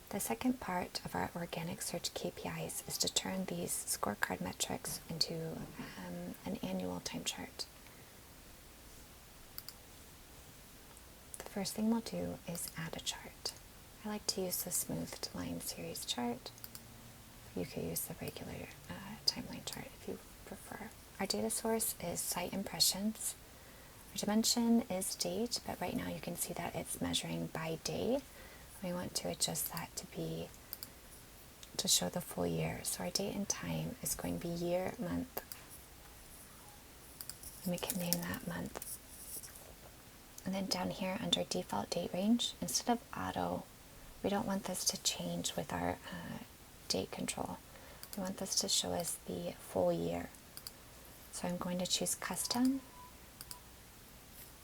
The second part of our Organic Search KPIs is to turn these scorecard metrics into an annual time chart. The first thing we'll do is add a chart. I like to use the smoothed line series chart. You could use the regular timeline chart if you prefer. Our data source is site impressions. Our dimension is date, but right now you can see that it's measuring by day. We want to adjust that to show the full year. So our date and time is going to be year, month. And we can name that month. And then down here under default date range, instead of auto, we don't want this to change with our date control. We want this to show us the full year. So I'm going to choose custom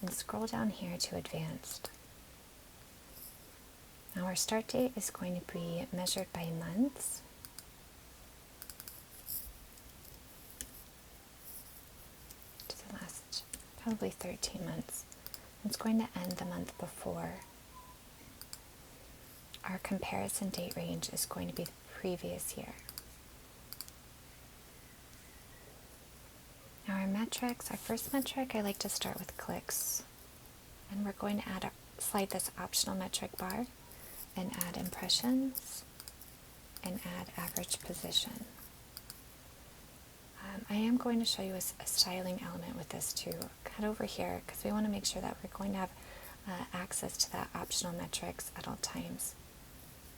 and scroll down here to advanced. Now our start date is going to be measured by months. To the last probably 13 months. It's going to end the month before. Our comparison date range is going to be the previous year. Now our metrics, our first metric, I like to start with clicks. And we're going to slide this optional metric bar and add impressions and add average position. I am going to show you a styling element with this too. Head over here because we want to make sure that we're going to have access to that optional metrics at all times.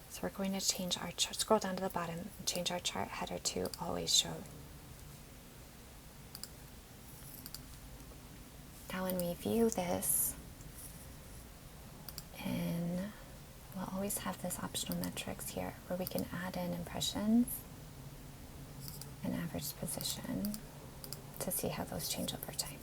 So we're going to change our chart, scroll down to the bottom and change our chart header to always show. Now when we view this, we'll always have this optional metrics here where we can add in impressions and average position to see how those change over time.